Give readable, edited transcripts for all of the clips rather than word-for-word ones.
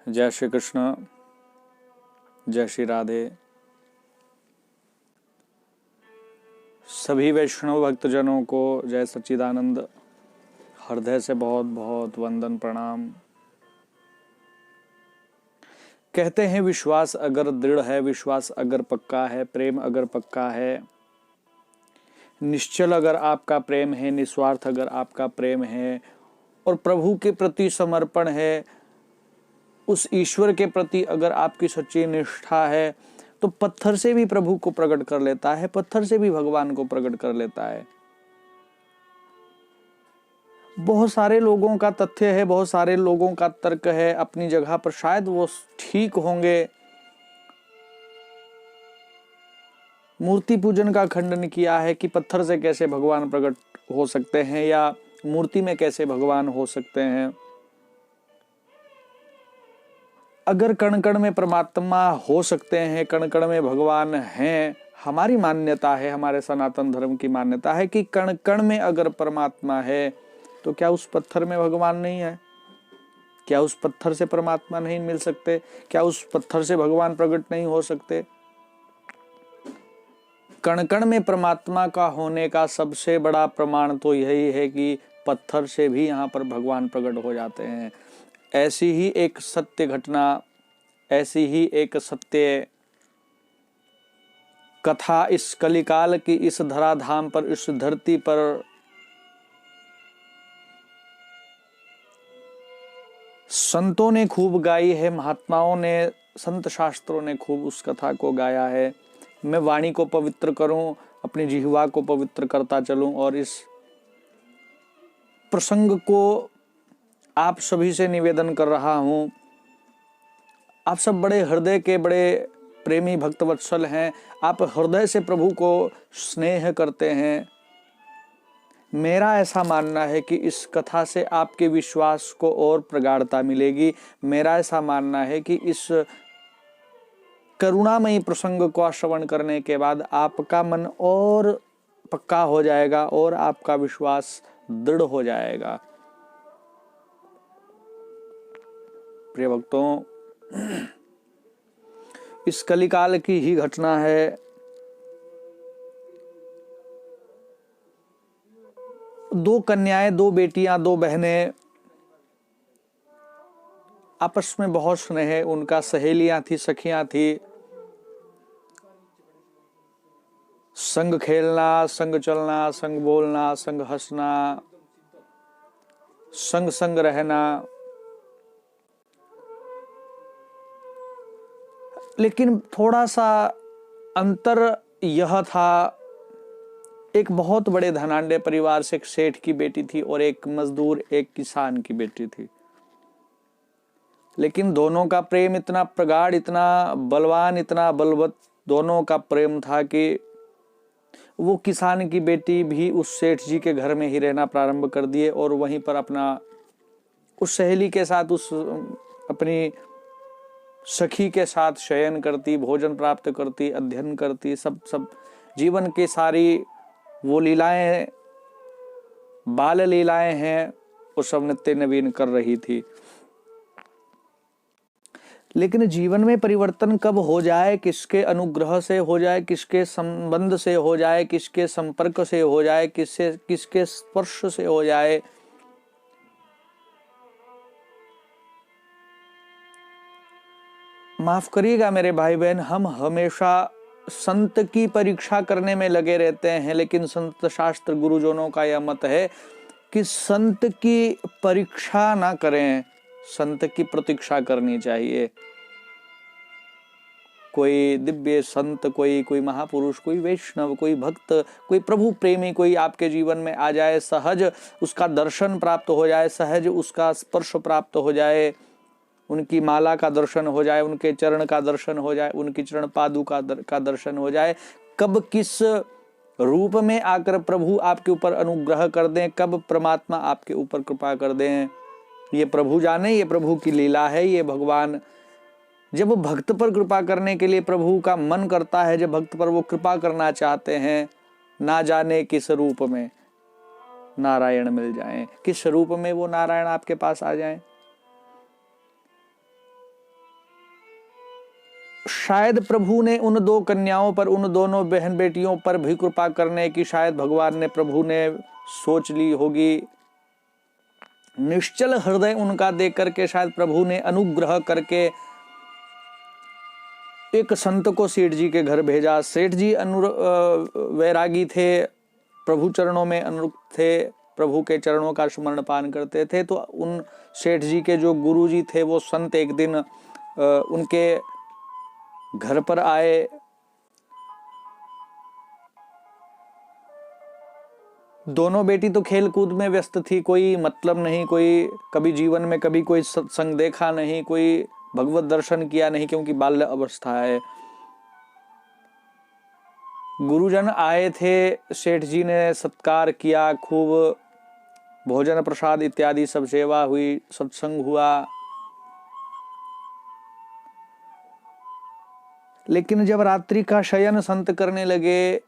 जय श्री कृष्ण, जय श्री राधे। सभी वैष्णव भक्तजनों को जय सच्चिदानंद। हृदय से बहुत बहुत वंदन प्रणाम। कहते हैं विश्वास अगर दृढ़ है, विश्वास अगर पक्का है, प्रेम अगर पक्का है, निश्चल अगर आपका प्रेम है, निस्वार्थ अगर आपका प्रेम है और प्रभु के प्रति समर्पण है, उस ईश्वर के प्रति अगर आपकी सच्ची निष्ठा है, तो पत्थर से भी प्रभु को प्रकट कर लेता है, पत्थर से भी भगवान को प्रकट कर लेता है। बहुत सारे लोगों का तथ्य है, बहुत सारे लोगों का तर्क है, अपनी जगह पर शायद वो ठीक होंगे। मूर्ति पूजन का खंडन किया है कि पत्थर से कैसे भगवान प्रकट हो सकते हैं या मूर्ति में कैसे भगवान हो सकते हैं। अगर कण कण में परमात्मा हो सकते हैं, कण कण में भगवान हैं, हमारी मान्यता है, हमारे सनातन धर्म की मान्यता है कि कण कण में अगर परमात्मा है तो क्या उस पत्थर में भगवान नहीं है? क्या उस पत्थर से परमात्मा नहीं मिल सकते? क्या उस पत्थर से भगवान प्रकट नहीं हो सकते? कण कण में परमात्मा का होने का सबसे बड़ा प्रमाण तो यही है कि पत्थर से भी यहाँ पर भगवान प्रकट हो जाते हैं। ऐसी ही एक सत्य घटना, ऐसी ही एक सत्य कथा इस कलिकाल की इस धराधाम पर, इस धरती पर संतों ने खूब गाई है, महात्माओं ने, संत शास्त्रों ने खूब उस कथा को गाया है। मैं वाणी को पवित्र करूं, अपनी जिह्वा को पवित्र करता चलूं और इस प्रसंग को आप सभी से निवेदन कर रहा हूं। आप सब बड़े हृदय के, बड़े प्रेमी भक्तवत्सल हैं, आप हृदय से प्रभु को स्नेह करते हैं। मेरा ऐसा मानना है कि इस कथा से आपके विश्वास को और प्रगाढ़ता मिलेगी। मेरा ऐसा मानना है कि इस करुणामयी प्रसंग को श्रवण करने के बाद आपका मन और पक्का हो जाएगा और आपका विश्वास दृढ़ हो जाएगा। प्रिय भक्तों, इस कलिकाल की ही घटना है। दो कन्याएं, दो बेटियां, दो बहनें, आपस में बहुत स्नेह, उनका सहेलियां थी, सखियां थी। संग खेलना, संग चलना, संग बोलना, संग हंसना, संग संग रहना। लेकिन थोड़ा सा अंतर यह था, एक बहुत बड़े धनाढ्य परिवार से एक सेठ की बेटी थी और एक मजदूर, एक किसान की बेटी थी। लेकिन दोनों का प्रेम इतना प्रगाढ़, इतना बलवान, इतना बलवत दोनों का प्रेम था कि वो किसान की बेटी भी उस सेठ जी के घर में ही रहना प्रारंभ कर दिए और वहीं पर अपना उस सहेली के साथ, उस अपनी सखी के साथ शयन करती, भोजन प्राप्त करती, अध्ययन करती, सब जीवन की सारी वो लीलाएं, बाल लीलाएं हैं, वो सब नित्य नवीन कर रही थी। लेकिन जीवन में परिवर्तन कब हो जाए, किसके अनुग्रह से हो जाए, किसके संबंध से हो जाए, किसके संपर्क से हो जाए, किसके स्पर्श से हो जाए, माफ करिएगा मेरे भाई बहन, हम हमेशा संत की परीक्षा करने में लगे रहते हैं। लेकिन संत शास्त्र गुरुजनों का यह मत है कि संत की परीक्षा ना करें, संत की प्रतीक्षा करनी चाहिए। कोई दिव्य संत, कोई महापुरुष, कोई वैष्णव, कोई भक्त, कोई प्रभु प्रेमी कोई आपके जीवन में आ जाए, सहज उसका दर्शन प्राप्त हो जाए, सहज उसका स्पर्श प्राप्त हो जाए, उनकी माला का दर्शन हो जाए, उनके चरण का दर्शन हो जाए, उनकी चरण पादुका का दर्शन हो जाए, कब किस रूप में आकर प्रभु आपके ऊपर अनुग्रह कर दें, कब परमात्मा आपके ऊपर कृपा कर दें, ये प्रभु जाने, ये प्रभु की लीला है। ये भगवान जब भक्त पर कृपा करने के लिए प्रभु का मन करता है, जब भक्त पर वो कृपा करना चाहते हैं, ना जाने किस रूप में नारायण मिल जाएं, किस रूप में वो नारायण आपके पास आ जाएं। शायद प्रभु ने उन दो कन्याओं पर, उन दोनों बहन बेटियों पर भी कृपा करने की शायद भगवान ने, प्रभु ने सोच ली होगी। निश्चल हृदय उनका देख करके शायद प्रभु ने अनुग्रह करके एक संत को सेठ जी के घर भेजा। सेठ जी वैरागी थे, प्रभु चरणों में अनुरक्त थे, प्रभु के चरणों का स्मरण पान करते थे। तो उन सेठ जी के जो गुरु जी थे वो संत एक दिन उनके घर पर आए। दोनों बेटी तो खेल कूद में व्यस्त थी, कोई मतलब नहीं, कोई कभी जीवन में कभी कोई सत्संग देखा नहीं, कोई भगवत दर्शन किया नहीं, क्योंकि बाल्य अवस्था है। गुरुजन आए थे, सेठ जी ने सत्कार किया, खूब भोजन प्रसाद इत्यादि सब सेवा हुई, सत्संग हुआ। लेकिन जब रात्रि का शयन संत करने लगे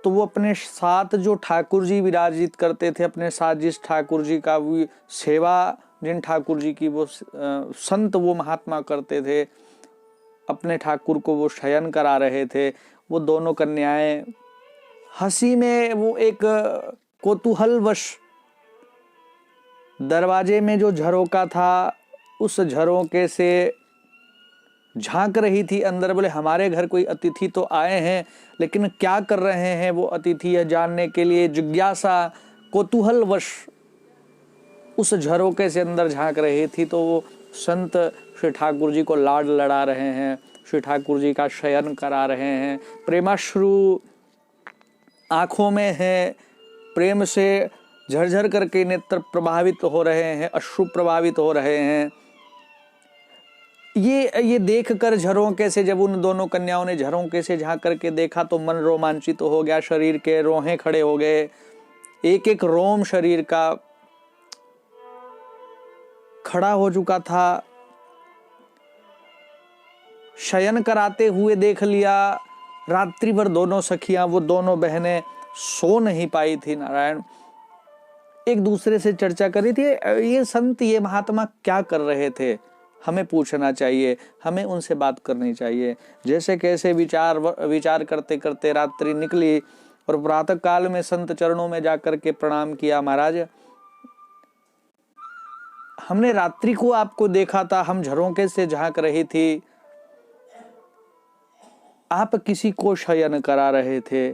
तो वो अपने साथ जो ठाकुर जी विराजित करते थे, अपने साथ जिस ठाकुर जी का भी सेवा, जिन ठाकुर जी की वो संत वो महात्मा करते थे, अपने ठाकुर को वो शयन करा रहे थे। वो दोनों कन्याएं हंसी में, वो एक कौतूहलवश दरवाजे में जो झरोका था उस झरोके से झांक रही थी अंदर। बोले हमारे घर कोई अतिथि तो आए हैं, लेकिन क्या कर रहे हैं वो अतिथि, यह जानने के लिए जिज्ञासा कौतूहलवश उस झरोके से अंदर झांक रही थी। तो वो संत श्री ठाकुर जी को लाड लड़ा रहे हैं, श्री ठाकुर जी का शयन करा रहे हैं, प्रेमाश्रु आंखों में है, प्रेम से झरझर करके नेत्र प्रभावित हो रहे हैं, अश्रु प्रभावित हो रहे हैं। ये देखकर झरोके से, जब उन दोनों कन्याओं ने झरोके से झांक करके देखा तो मन रोमांचित हो गया, शरीर के रोहे खड़े हो गए, एक एक रोम शरीर का खड़ा हो चुका था। शयन कराते हुए देख लिया, रात्रि भर दोनों सखियां, वो दोनों बहनें सो नहीं पाई थी। नारायण एक दूसरे से चर्चा कर रही थी, ये संत, ये महात्मा क्या कर रहे थे, हमें पूछना चाहिए, हमें उनसे बात करनी चाहिए। जैसे कैसे विचार करते करते रात्रि निकली और प्रातः काल में संत चरणों में जाकर के प्रणाम किया। महाराज, हमने रात्रि को आपको देखा था, हम झरोके से झांक रही थी, आप किसी को शयन करा रहे थे।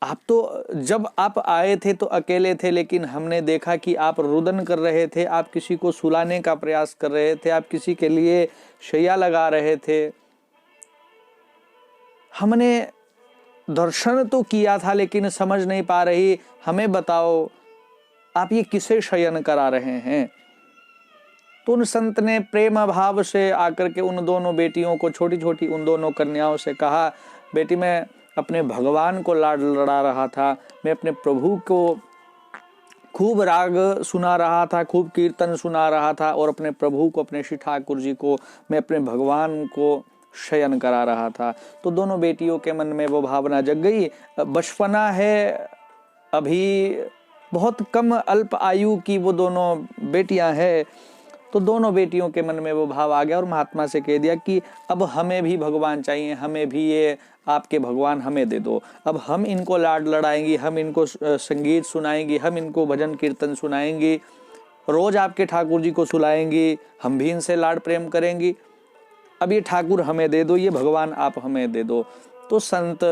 आप तो, जब आप आए थे तो अकेले थे, लेकिन हमने देखा कि आप रुदन कर रहे थे, आप किसी को सुलाने का प्रयास कर रहे थे, आप किसी के लिए शैया लगा रहे थे। हमने दर्शन तो किया था लेकिन समझ नहीं पा रही, हमें बताओ आप ये किसे शयन करा रहे हैं। तो उन संत ने प्रेम भाव से आकर के उन दोनों बेटियों को, छोटी छोटी उन दोनों कन्याओं से कहा, बेटी मैं अपने भगवान को लाड लड़ा रहा था, मैं अपने प्रभु को खूब राग सुना रहा था, खूब कीर्तन सुना रहा था, और अपने प्रभु को, अपने श्री ठाकुर जी को, मैं अपने भगवान को शयन करा रहा था। तो दोनों बेटियों के मन में वो भावना जग गई। बचपना है, अभी बहुत कम अल्प आयु की वो दोनों बेटियां हैं। तो दोनों बेटियों के मन में वो भाव आ गया और महात्मा से कह दिया कि अब हमें भी भगवान चाहिए, हमें भी ये आपके भगवान हमें दे दो। अब हम इनको लाड लड़ाएंगी, हम इनको संगीत सुनाएंगी, हम इनको भजन कीर्तन सुनाएंगी, रोज आपके ठाकुर जी को सुलाएंगी, हम भी इनसे लाड प्रेम करेंगी। अब ये ठाकुर हमें दे दो, ये भगवान आप हमें दे दो। तो संत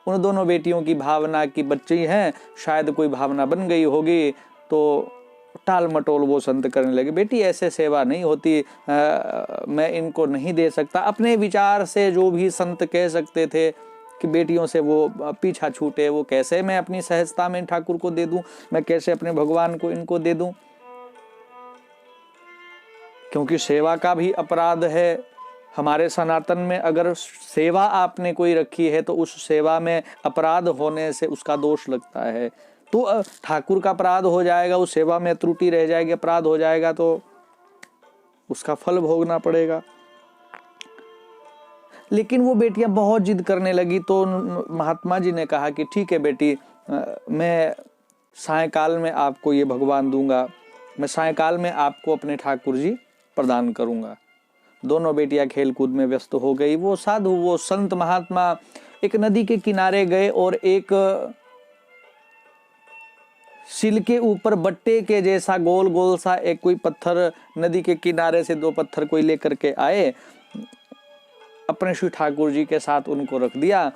उन दोनों बेटियों की भावना की बच्ची हैं, शायद कोई भावना बन गई होगी, तो टाल मटोल वो संत करने लगे। बेटी ऐसे सेवा नहीं होती, मैं इनको नहीं दे सकता। अपने विचार से जो भी संत कह सकते थे कि बेटियों से वो पीछा छूटे, वो कैसे मैं अपनी सहजता में ठाकुर को दे दूं, मैं कैसे अपने भगवान को इनको दे दूं, क्योंकि सेवा का भी अपराध है। हमारे सनातन में अगर सेवा आपने कोई रखी है तो उस सेवा में अपराध होने से उसका दोष लगता है। तो ठाकुर का अपराध हो जाएगा, उस सेवा में त्रुटि रह जाएगी, अपराध हो जाएगा तो उसका फल भोगना पड़ेगा। लेकिन वो बेटियां बहुत जिद करने लगी, तो महात्मा जी ने कहा कि ठीक है बेटी, मैं सायंकाल में आपको ये भगवान दूंगा, मैं सायंकाल में आपको अपने ठाकुर जी प्रदान करूंगा। दोनों बेटियां खेल कूद में व्यस्त हो गई। वो साधु, वो संत महात्मा एक नदी के किनारे गए और एक सिल के ऊपर बट्टे के जैसा गोल गोल सा एक कोई पत्थर, नदी के किनारे से 2 पत्थर कोई लेकर के आए, अपने श्री ठाकुर जी के साथ उनको रख दिया।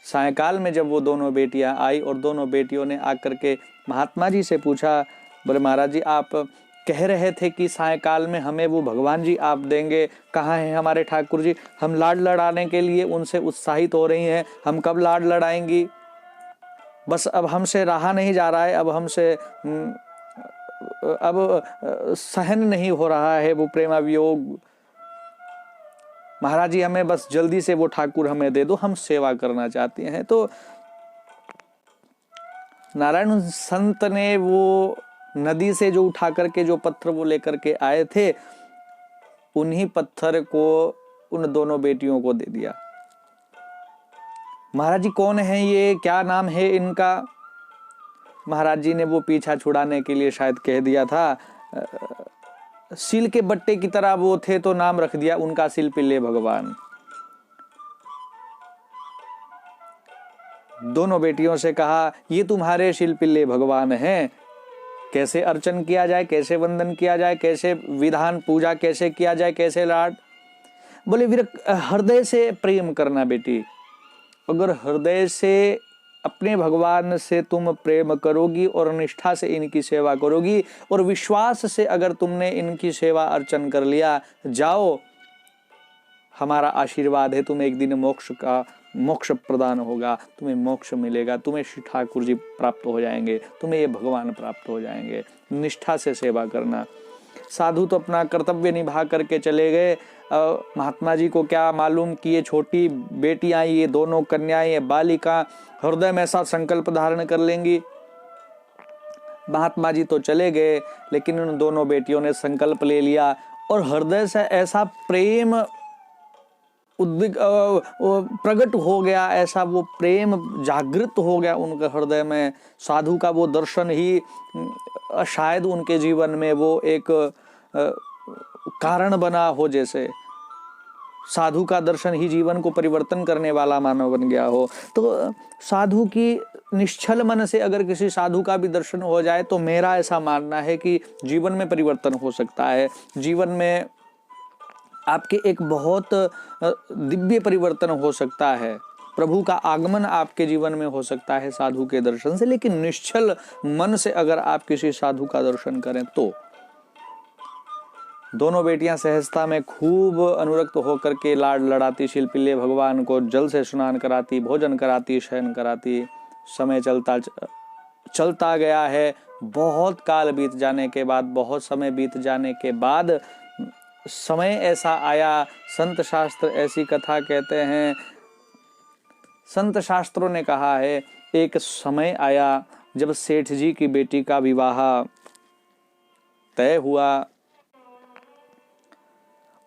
सायंकाल में जब वो दोनों बेटियां आई और दोनों बेटियों ने आकर के महात्मा जी से पूछा, बोले महाराज जी आप कह रहे थे कि सायंकाल में हमें वो भगवान जी आप देंगे, कहाँ हैं हमारे ठाकुर जी? हम लाड लड़ाने के लिए उनसे उत्साहित हो रही हैं, हम कब लाड लड़ाएंगी? बस अब हमसे रहा नहीं जा रहा है, अब हमसे अब सहन नहीं हो रहा है वो प्रेमावियोग। महाराज जी हमें बस जल्दी से वो ठाकुर हमें दे दो, हम सेवा करना चाहते हैं। तो नारायण संत ने वो नदी से जो उठा करके जो पत्थर वो लेकर के आए थे, उन्हीं पत्थर को उन दोनों बेटियों को दे दिया। महाराज जी कौन है ये, क्या नाम है इनका? महाराज जी ने वो पीछा छुड़ाने के लिए शायद कह दिया था, सील के बट्टे की तरह वो थे तो नाम रख दिया उनका सिल पिल्ले भगवान। दोनों बेटियों से कहा ये तुम्हारे शिल पिल्ले भगवान हैं, कैसे अर्चन किया जाए, कैसे वंदन किया जाए, कैसे विधान पूजा कैसे किया जाए, कैसे लाड? बोले हृदय से प्रेम करना बेटी। अगर हृदय से अपने भगवान से तुम प्रेम करोगी और निष्ठा से इनकी सेवा करोगी और विश्वास से अगर तुमने इनकी सेवा अर्चन कर लिया, जाओ हमारा आशीर्वाद है, तुम्हें एक दिन मोक्ष प्रदान होगा, तुम्हें मोक्ष मिलेगा, तुम्हें श्री ठाकुर जी प्राप्त हो जाएंगे, तुम्हें ये भगवान प्राप्त हो जाएंगे। निष्ठा से सेवा करना। साधु तो अपना कर्तव्य निभा करके चले गए। महात्मा जी को क्या मालूम कि ये छोटी बेटियां, ये दोनों कन्याएं, ये बालिका हृदय में ऐसा संकल्प धारण कर लेंगी। महात्मा जी तो चले गए, लेकिन उन दोनों बेटियों ने संकल्प ले लिया और हृदय से ऐसा प्रेम प्रकट हो गया, ऐसा वो प्रेम जागृत हो गया उनके हृदय में। साधु का वो दर्शन ही शायद उनके जीवन में वो एक कारण बना हो, जैसे साधु का दर्शन ही जीवन को परिवर्तन करने वाला मानव बन गया हो। तो साधु की निश्चल मन से अगर किसी साधु का भी दर्शन हो जाए तो मेरा ऐसा मानना है कि जीवन में परिवर्तन हो सकता है, जीवन में आपके एक बहुत दिव्य परिवर्तन हो सकता है, प्रभु का आगमन आपके जीवन में हो सकता है साधु के दर्शन से। लेकिन निश्चल मन से अगर आप किसी साधु का दर्शन करें तो। दोनों बेटियां सहजता में खूब अनुरक्त होकर के लाड लड़ाती, शिल्पिल्ले भगवान को जल से स्नान कराती, भोजन कराती, शयन कराती। समय चलता गया है। बहुत काल बीत जाने के बाद, बहुत समय बीत जाने के बाद समय ऐसा आया, संत शास्त्र ऐसी कथा कहते हैं, संत शास्त्रों ने कहा है, एक समय आया जब सेठ जी की बेटी का विवाह तय हुआ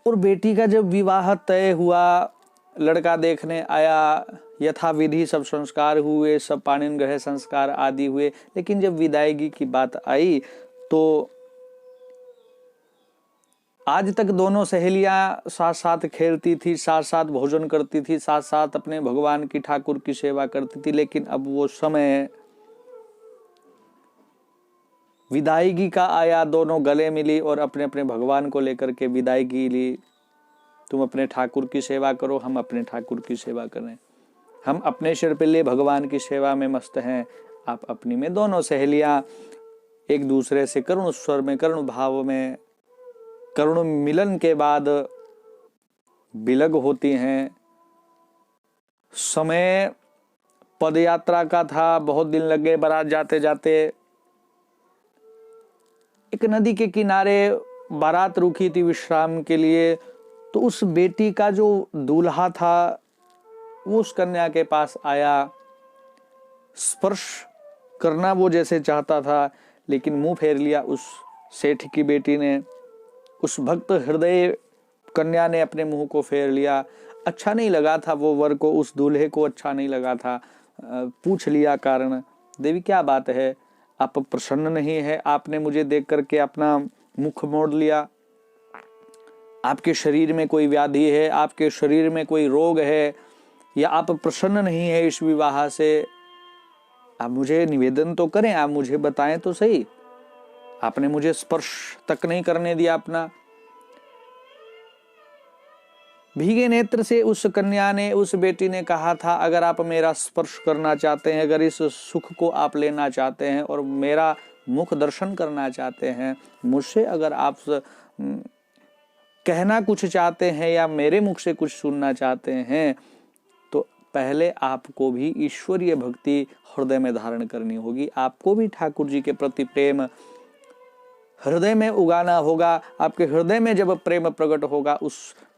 और बेटी का जब विवाह तय हुआ, लड़का देखने आया, यथा विधि सब संस्कार हुए, सब पाणिन ग्रह संस्कार आदि हुए। लेकिन जब विदायगी की बात आई तो आज तक दोनों सहेलियां साथ साथ खेलती थी, साथ साथ भोजन करती थी, साथ साथ अपने भगवान की, ठाकुर की सेवा करती थी। लेकिन अब वो समय विदायगी का आया, दोनों गले मिली और अपने अपने भगवान को लेकर के विदायगी ली। तुम अपने ठाकुर की सेवा करो, हम अपने ठाकुर की सेवा करें। हम अपने शिरपिल्ले भगवान की सेवा में मस्त हैं, आप अपनी में। दोनों सहेलियां एक दूसरे से करुण स्वर में, करुण भाव में, करुण मिलन के बाद बिलग होती हैं। समय पद यात्रा का था, बहुत दिन लग गए बारात जाते जाते। एक नदी के किनारे बारात रुकी थी विश्राम के लिए, तो उस बेटी का जो दूल्हा था वो उस कन्या के पास आया। स्पर्श करना वो जैसे चाहता था, लेकिन मुंह फेर लिया उस सेठ की बेटी ने। उस भक्त हृदय कन्या ने अपने मुंह को फेर लिया। अच्छा नहीं लगा था वो वर को, उस दूल्हे को अच्छा नहीं लगा था। पूछ लिया कारण, देवी क्या बात है, आप प्रसन्न नहीं है, आपने मुझे देख करके अपना मुख मोड़ लिया। आपके शरीर में कोई व्याधि है, आपके शरीर में कोई रोग है, या आप प्रसन्न नहीं है इस विवाह से, आप मुझे निवेदन तो करें, आप मुझे बताएं तो सही। आपने मुझे स्पर्श तक नहीं करने दिया अपना। भीगे नेत्र से उस कन्या ने, उस बेटी ने कहा था, अगर आप मेरा स्पर्श करना चाहते हैं, अगर इस सुख को आप लेना चाहते हैं और मेरा मुख दर्शन करना चाहते हैं, मुझसे अगर आप कहना कुछ चाहते हैं या मेरे मुख से कुछ सुनना चाहते हैं, तो पहले आपको भी ईश्वरीय भक्ति हृदय में धारण करनी होगी। आपको भी ठाकुर जी के प्रति प्रेम हृदय में उगाना होगा। आपके हृदय में जब प्रेम प्रकट होगा,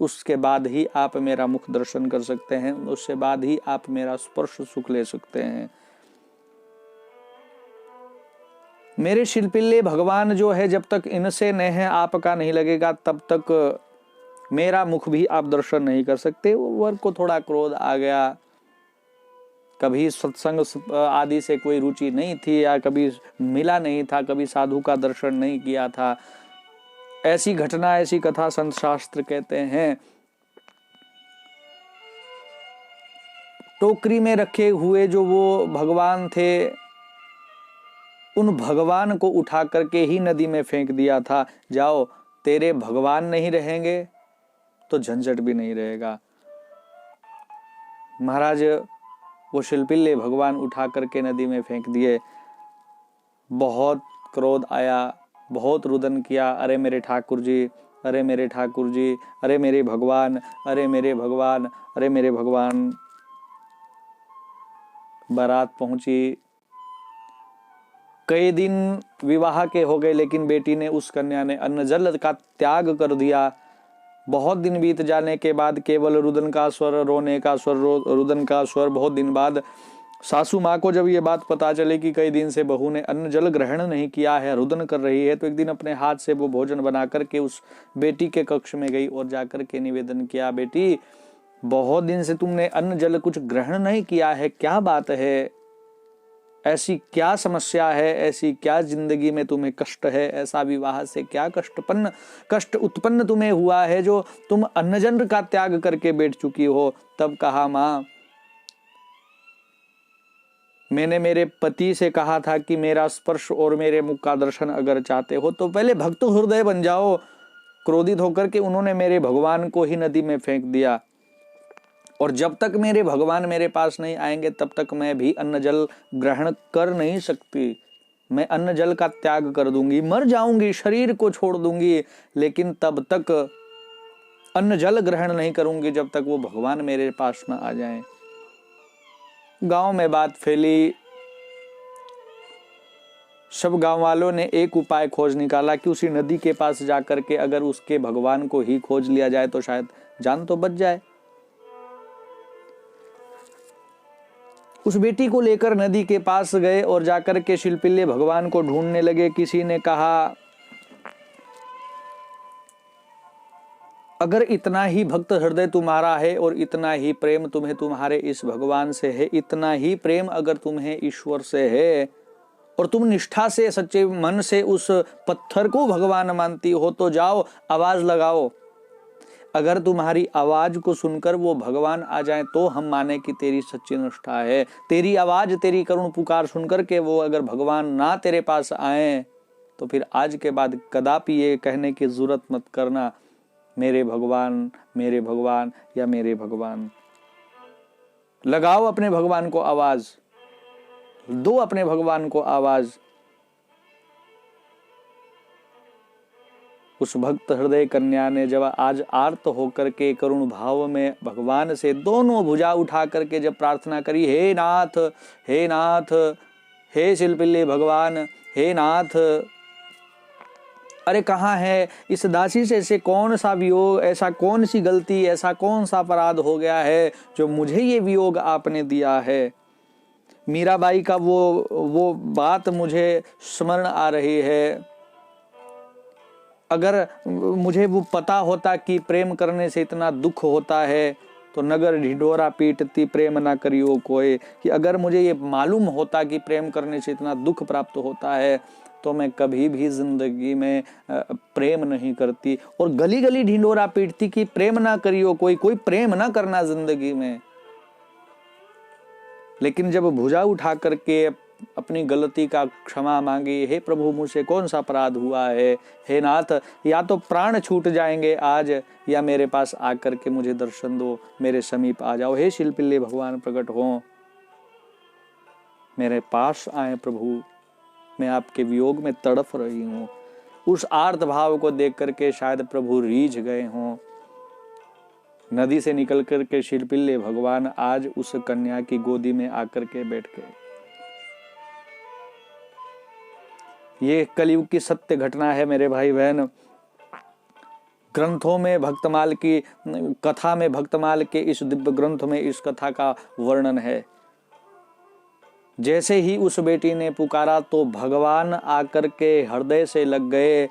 उसके बाद ही आप मेरा मुख दर्शन कर सकते हैं, उसके बाद ही आप मेरा स्पर्श सुख ले सकते हैं। मेरे शिल्पिल्ले भगवान जो है, जब तक इनसे नेह आपका नहीं लगेगा, तब तक मेरा मुख भी आप दर्शन नहीं कर सकते। वर को थोड़ा क्रोध आ गया, कभी सत्संग आदि से कोई रुचि नहीं थी, या कभी मिला नहीं था, कभी साधु का दर्शन नहीं किया था। ऐसी घटना, ऐसी कथा संत शास्त्र कहते हैं। टोकरी में रखे हुए जो वो भगवान थे, उन भगवान को उठा करके ही नदी में फेंक दिया था। जाओ, तेरे भगवान नहीं रहेंगे तो झंझट भी नहीं रहेगा। महाराज वो शिल्पिल्ले भगवान उठा करके नदी में फेंक दिए। बहुत क्रोध आया, बहुत रुदन किया, अरे मेरे ठाकुर जी, अरे मेरे ठाकुर जी, अरे मेरे भगवान, अरे मेरे भगवान, अरे मेरे भगवान। बारात पहुंची, कई दिन विवाह के हो गए, लेकिन बेटी ने, उस कन्या ने अन्न जल का त्याग कर दिया। बहुत दिन बीत जाने के बाद केवल रुदन का स्वर, रोने का स्वर, रुदन का स्वर। बहुत दिन बाद सासू माँ को जब ये बात पता चले कि कई दिन से बहू ने अन्न जल ग्रहण नहीं किया है, रुदन कर रही है, तो एक दिन अपने हाथ से वो भोजन बना करके उस बेटी के कक्ष में गई और जाकर के निवेदन किया, बेटी बहुत दिन से तुमने अन्न जल कुछ ग्रहण नहीं किया है, क्या बात है, ऐसी क्या समस्या है, ऐसी क्या जिंदगी में तुम्हें कष्ट है, ऐसा विवाह से क्या कष्ट उत्पन्न तुम्हें हुआ है जो तुम अन्नजन का त्याग करके बैठ चुकी हो। तब कहा, माँ मैंने मेरे पति से कहा था कि मेरा स्पर्श और मेरे मुख का दर्शन अगर चाहते हो तो पहले भक्त हृदय बन जाओ। क्रोधित होकर के उन्होंने मेरे भगवान को ही नदी में फेंक दिया, और जब तक मेरे भगवान मेरे पास नहीं आएंगे तब तक मैं भी अन्न जल ग्रहण कर नहीं सकती। मैं अन्न जल का त्याग कर दूंगी, मर जाऊंगी, शरीर को छोड़ दूंगी, लेकिन तब तक अन्न जल ग्रहण नहीं करूंगी जब तक वो भगवान मेरे पास न आ जाएं। गांव में बात फैली, सब गांव वालों ने एक उपाय खोज निकाला कि उसी नदी के पास जाकर के अगर उसके भगवान को ही खोज लिया जाए तो शायद जान तो बच जाए। उस बेटी को लेकर नदी के पास गए और जाकर के शिल्पिल्ले भगवान को ढूंढने लगे। किसी ने कहा, अगर इतना ही भक्त हृदय तुम्हारा है और इतना ही प्रेम तुम्हें तुम्हारे इस भगवान से है, इतना ही प्रेम अगर तुम्हें ईश्वर से है और तुम निष्ठा से सच्चे मन से उस पत्थर को भगवान मानती हो, तो जाओ आवाज लगाओ। अगर तुम्हारी आवाज को सुनकर वो भगवान आ जाए तो हम माने कि तेरी सच्ची निष्ठा है। तेरी आवाज, तेरी करुण पुकार सुनकर के वो अगर भगवान ना तेरे पास आए तो फिर आज के बाद कदापि ये कहने की जरूरत मत करना, मेरे भगवान, मेरे भगवान या मेरे भगवान। लगाओ अपने भगवान को आवाज, दो अपने भगवान को आवाज। उस भक्त हृदय कन्या ने जब आज आर्त होकर के करुण भाव में भगवान से दोनों भुजा उठा करके जब प्रार्थना करी, हे नाथ, हे नाथ, हे शिल्पिल्ले भगवान, हे नाथ, अरे कहाँ है इस दासी से ऐसे कौन सा वियोग, ऐसा कौन सी गलती, ऐसा कौन सा अपराध हो गया है जो मुझे ये वियोग आपने दिया है। मीराबाई का वो बात मुझे स्मरण आ रही है। अगर मुझे वो पता होता कि प्रेम करने से इतना दुख होता है तो नगर ढिढोरा पीटती प्रेम ना करियो कोई, कि अगर मुझे ये मालूम होता कि प्रेम करने से इतना दुख प्राप्त होता है तो मैं कभी भी जिंदगी में प्रेम नहीं करती। और गली गली ढिंडोरा पीटती कि प्रेम ना करियो कोई, कोई प्रेम ना करना जिंदगी में। लेकिन जब भुजा उठा करके अपनी गलती का क्षमा मांगी, हे प्रभु मुझसे कौन सा अपराध हुआ है, हे नाथ या तो प्राण छूट जाएंगे आज, या मेरे पास आकर के मुझे दर्शन दो, मेरे समीप आ जाओ, हे शिल्पिल्ले भगवान प्रकट हो, मेरे पास आए प्रभु, मैं आपके वियोग में तड़फ रही हूं। उस आर्त भाव को देख करके शायद प्रभु रीझ गए हों। नदी से निकल करके शिल्पिल्ले भगवान आज उस कन्या की गोदी में आकर के बैठ गए। ये कलयुग की सत्य घटना है मेरे भाई बहन। ग्रंथों में भक्तमाल की कथा में, भक्तमाल के इस दिव्य ग्रंथ में इस कथा का वर्णन है। जैसे ही उस बेटी ने पुकारा तो भगवान आकर के हृदय से लग गए।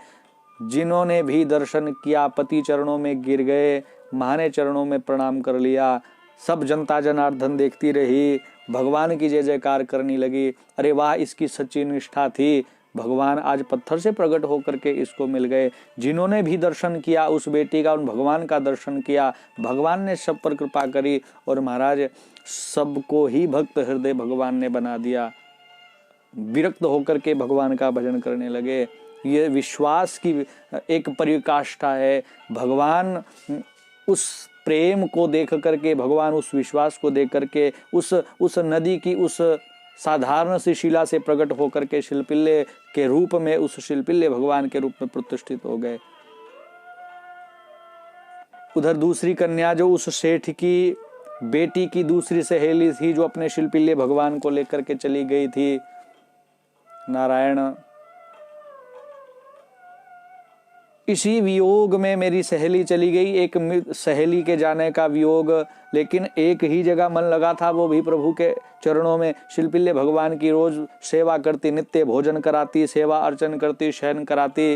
जिन्होंने भी दर्शन किया पति चरणों में गिर गए, महाने चरणों में प्रणाम कर लिया। सब जनता जनार्दन देखती रही, भगवान की जय जयकार करने लगी। अरे वाह, इसकी सच्ची निष्ठा थी, भगवान आज पत्थर से प्रकट होकर के इसको मिल गए। जिन्होंने भी दर्शन किया उस बेटी का, उन भगवान का दर्शन किया, भगवान ने सब पर कृपा करी और महाराज सबको ही भक्त हृदय भगवान ने बना दिया। विरक्त होकर के भगवान का भजन करने लगे। ये विश्वास की एक परिकाष्ठा है। भगवान उस प्रेम को देख करके, भगवान उस विश्वास को देख करके उस नदी की उस साधारण सी शिला से प्रकट होकर के शिल्पिल्ले के रूप में, उस शिल्पिल्ले भगवान के रूप में प्रतिष्ठित हो गए। उधर दूसरी कन्या जो उस सेठ की बेटी की दूसरी सहेली थी, जो अपने शिल्पिल्ले भगवान को लेकर के चली गई थी, नारायण इसी वियोग में मेरी सहेली चली गई। एक सहेली के जाने का वियोग, लेकिन एक ही जगह मन लगा था, वो भी प्रभु के चरणों में। शिल्पिल्ले भगवान की रोज सेवा करती, नित्य भोजन कराती, सेवा अर्चन करती, शयन कराती।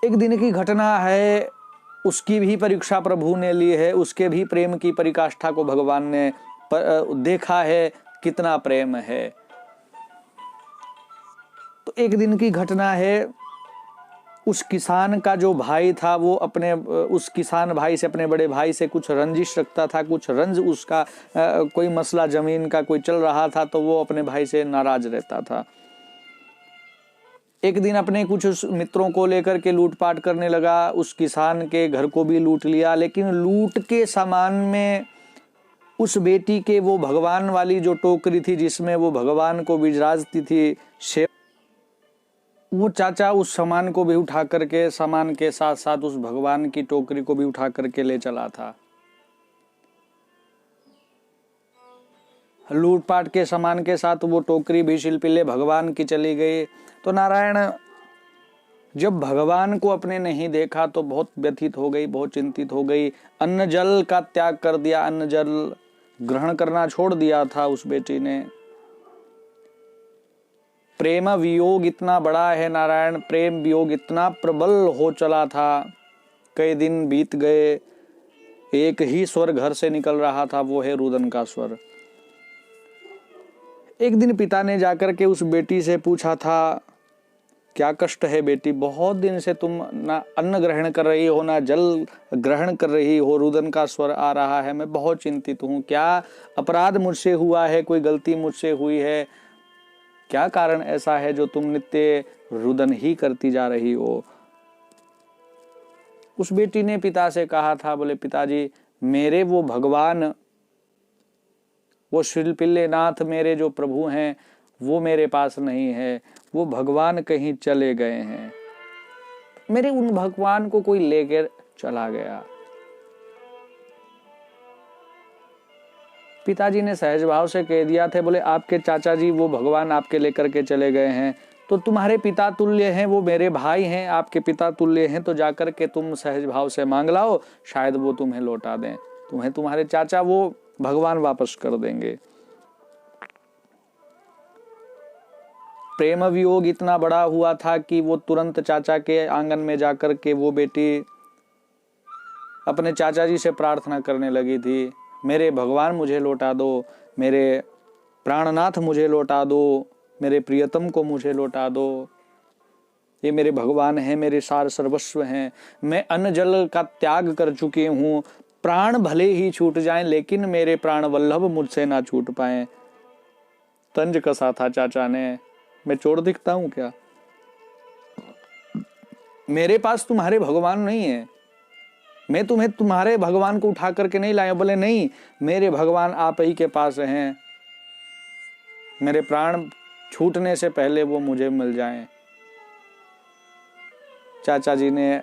एक दिन की घटना है, उसकी भी परीक्षा प्रभु ने ली है। उसके भी प्रेम की परिकाष्ठा को भगवान ने देखा है, कितना प्रेम है। तो एक दिन की घटना है, उस किसान का जो भाई था वो अपने उस किसान भाई से, अपने बड़े भाई से कुछ रंजिश रखता था, कुछ रंज उसका कोई मसला जमीन का कोई चल रहा था, तो वो अपने भाई से नाराज रहता था। एक दिन अपने कुछ मित्रों को लेकर के लूटपाट करने लगा। उस किसान के घर को भी लूट लिया, लेकिन लूट के सामान में उस बेटी के वो भगवान वाली जो टोकरी थी जिसमें वो भगवान को विराजती थी, वो चाचा उस सामान को भी उठा करके, सामान के साथ साथ उस भगवान की टोकरी को भी उठा करके ले चला था। लूटपाट के सामान के साथ वो टोकरी भी शिल्पिल्ले भगवान की चली गई। तो नारायण जब भगवान को अपने नहीं देखा तो बहुत व्यथित हो गई, बहुत चिंतित हो गई। अन्न जल का त्याग कर दिया, अन्न जल ग्रहण करना छोड़ दिया था उस बेटी ने। प्रेम वियोग इतना बड़ा है नारायण, प्रेम वियोग इतना प्रबल हो चला था। कई दिन बीत गए, एक ही स्वर घर से निकल रहा था, वो है रुदन का स्वर। एक दिन पिता ने जाकर के उस बेटी से पूछा था, क्या कष्ट है बेटी, बहुत दिन से तुम ना अन्न ग्रहण कर रही हो, ना जल ग्रहण कर रही हो, रुदन का स्वर आ रहा है, मैं बहुत चिंतित हूँ। क्या अपराध मुझसे हुआ है, कोई गलती मुझसे हुई है, क्या कारण ऐसा है जो तुम नित्य रुदन ही करती जा रही हो। उस बेटी ने पिता से कहा था, बोले पिताजी मेरे वो भगवान, वो शिल्पिल्ले नाथ मेरे जो प्रभु हैं वो मेरे पास नहीं है, वो भगवान कहीं चले गए हैं, मेरे उन भगवान को कोई लेकर चला गया। पिताजी ने सहज भाव से कह दिया थे, बोले आपके चाचा जी वो भगवान आपके लेकर के चले गए हैं, तो तुम्हारे पिता तुल्य हैं, वो मेरे भाई हैं, आपके पिता तुल्य हैं, तो जाकर के तुम सहज भाव से मांग लाओ, शायद वो तुम्हें लौटा दें, तुम्हें तुम्हारे चाचा वो भगवान वापस कर देंगे। प्रेम वियोग इतना बड़ा हुआ था कि वो तुरंत चाचा के आंगन में जाकर के वो बेटी अपने चाचा जी से प्रार्थना करने लगी थी, मेरे भगवान मुझे लौटा दो, मेरे प्राणनाथ मुझे लौटा दो, मेरे प्रियतम को मुझे लौटा दो। ये मेरे भगवान हैं, मेरे सार सर्वस्व हैं। मैं अन्न जल का त्याग कर चुकी हूँ, प्राण भले ही छूट जाएं लेकिन मेरे प्राण वल्लभ मुझसे ना छूट पाएं। तंज कसा था चाचा ने, मैं चोर दिखता हूं क्या? मेरे पास तुम्हारे भगवान नहीं है, मैं तुम्हें तुम्हारे भगवान को उठा करके नहीं लाया। बोले नहीं, मेरे भगवान आप ही के पास हैं, मेरे प्राण छूटने से पहले वो मुझे मिल जाएं। चाचा जी ने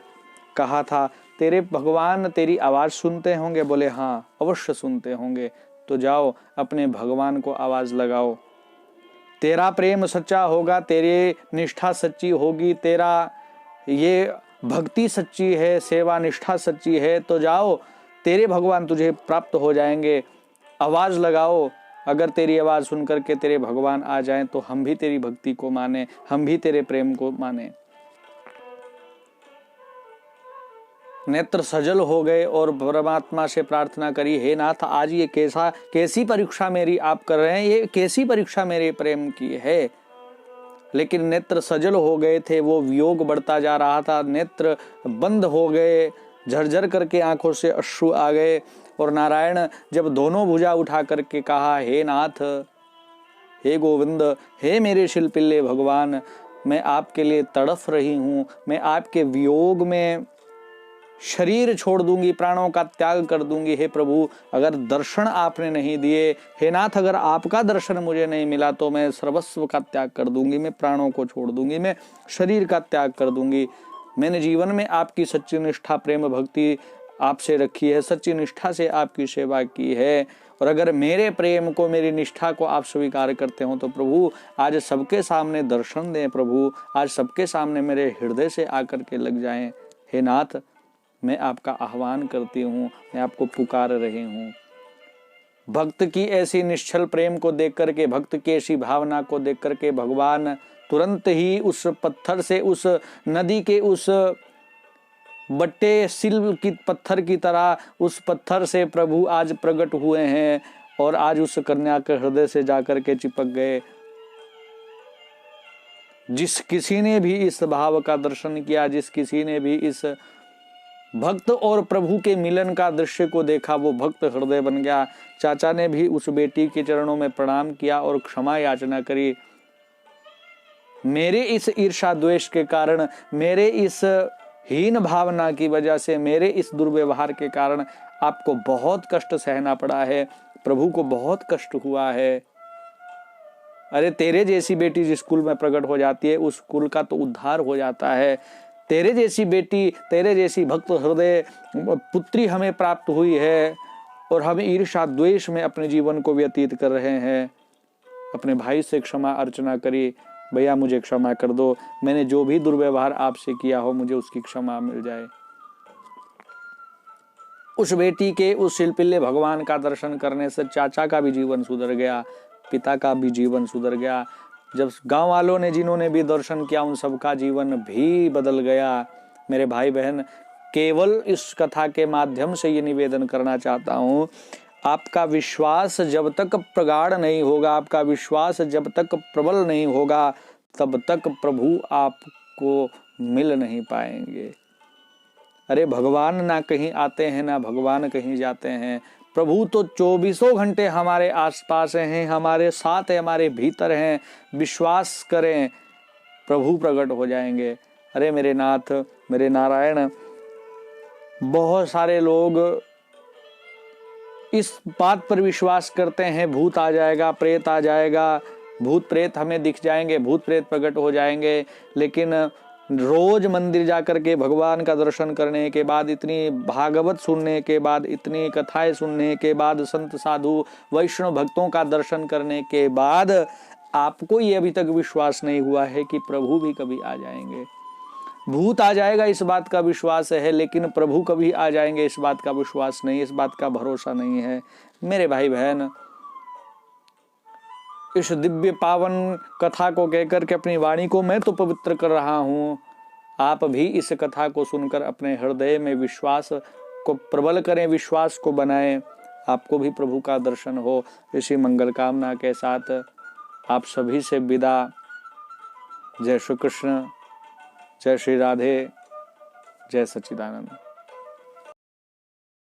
कहा था, तेरे भगवान तेरी आवाज सुनते होंगे? बोले हाँ, अवश्य सुनते होंगे। तो जाओ अपने भगवान को आवाज लगाओ। तेरा प्रेम सच्चा होगा, तेरी निष्ठा सच्ची होगी, तेरा ये भक्ति सच्ची है, सेवा निष्ठा सच्ची है, तो जाओ तेरे भगवान तुझे प्राप्त हो जाएंगे। आवाज लगाओ, अगर तेरी आवाज सुन करके तेरे भगवान आ जाएं तो हम भी तेरी भक्ति को माने, हम भी तेरे प्रेम को माने। नेत्र सजल हो गए और परमात्मा से प्रार्थना करी, हे नाथ आज ये कैसी परीक्षा मेरी आप कर रहे हैं, ये कैसी परीक्षा मेरे प्रेम की है। लेकिन नेत्र सजल हो गए थे, वो वियोग बढ़ता जा रहा था, नेत्र बंद हो गए, झरझर करके आंखों से अश्रु आ गए। और नारायण जब दोनों भुजा उठा करके कहा, हे नाथ, हे गोविंद, हे मेरे शिलपिल्ले भगवान, मैं आपके लिए तड़फ रही हूँ, मैं आपके वियोग में शरीर छोड़ दूंगी, प्राणों का त्याग कर दूंगी। हे प्रभु, अगर दर्शन आपने नहीं दिए, हे नाथ अगर आपका दर्शन मुझे नहीं मिला तो मैं सर्वस्व का त्याग कर दूंगी, मैं प्राणों को छोड़ दूंगी, मैं शरीर का त्याग कर दूंगी। मैंने जीवन में आपकी सच्ची निष्ठा प्रेम भक्ति आपसे रखी है, सच्ची निष्ठा से आपकी सेवा की है, और अगर मेरे प्रेम को मेरी निष्ठा को आप स्वीकार करते हो तो प्रभु आज सबके सामने दर्शन दें, प्रभु आज सबके सामने मेरे हृदय से आकर के लग जाएं। हे नाथ मैं आपका आह्वान करती हूँ, मैं आपको पुकार रही हूँ। भक्त की ऐसी निश्चल प्रेम को देख करके, भक्त की ऐसी भावना को देख करके भगवान तुरंत ही उस पत्थर से, उस नदी के उस बट्टे सिल की पत्थर की तरह उस पत्थर से प्रभु आज प्रकट हुए हैं और आज उस कन्या के हृदय से जाकर के चिपक गए। जिस किसी ने भी इस भाव का दर्शन किया, जिस किसी ने भी इस भक्त और प्रभु के मिलन का दृश्य को देखा, वो भक्त हृदय बन गया। चाचा ने भी उस बेटी के चरणों में प्रणाम किया और क्षमा याचना करी। मेरे इस ईर्षा द्वेष के कारण, मेरे इस हीन भावना की वजह से, मेरे इस दुर्व्यवहार के कारण आपको बहुत कष्ट सहना पड़ा है, प्रभु को बहुत कष्ट हुआ है। अरे तेरे जैसी बेटी जिस कुल में प्रकट हो जाती है उस कुल का तो उद्धार हो जाता है। तेरे जैसी बेटी, तेरे जैसी भक्त हृदय पुत्री हमें प्राप्त हुई है और हम ईर्षा द्वेष में अपने जीवन को व्यतीत कर रहे हैं। अपने भाई से क्षमा अर्चना करी, भैया मुझे क्षमा कर दो, मैंने जो भी दुर्व्यवहार आपसे किया हो मुझे उसकी क्षमा मिल जाए। उस बेटी के उस शिलपिल्ले भगवान का दर्शन करने से चाचा का भी जीवन सुधर गया, पिता का भी जीवन सुधर गया। जब गांव वालों ने जिन्होंने भी दर्शन किया उन सबका जीवन भी बदल गया। मेरे भाई बहन, केवल इस कथा के माध्यम से ये निवेदन करना चाहता हूँ, आपका विश्वास जब तक प्रगाढ़ नहीं होगा, आपका विश्वास जब तक प्रबल नहीं होगा, तब तक प्रभु आपको मिल नहीं पाएंगे। अरे भगवान ना कहीं आते हैं ना भगवान कहीं जाते हैं, प्रभु तो 24 घंटे हमारे आसपास हैं, हमारे साथ हैं, हमारे भीतर हैं। विश्वास करें, प्रभु प्रकट हो जाएंगे। अरे मेरे नाथ, मेरे नारायण, बहुत सारे लोग इस बात पर विश्वास करते हैं भूत आ जाएगा, प्रेत आ जाएगा, भूत प्रेत हमें दिख जाएंगे, भूत प्रेत प्रकट हो जाएंगे। लेकिन रोज मंदिर जाकर के भगवान का दर्शन करने के बाद, इतनी भागवत सुनने के बाद, इतनी कथाएं सुनने के बाद, संत साधु वैष्णव भक्तों का दर्शन करने के बाद आपको ये अभी तक विश्वास नहीं हुआ है कि प्रभु भी कभी आ जाएंगे। भूत आ जाएगा इस बात का विश्वास है, लेकिन प्रभु कभी आ जाएंगे इस बात का विश्वास नहीं, इस बात का भरोसा नहीं है। मेरे भाई बहन, इस दिव्य पावन कथा को कहकर के अपनी वाणी को मैं तो पवित्र कर रहा हूँ, आप भी इस कथा को सुनकर अपने हृदय में विश्वास को प्रबल करें, विश्वास को बनाएं, आपको भी प्रभु का दर्शन हो। इसी मंगल कामना के साथ आप सभी से विदा। जय श्री कृष्ण, जय श्री राधे, जय सच्चिदानंद।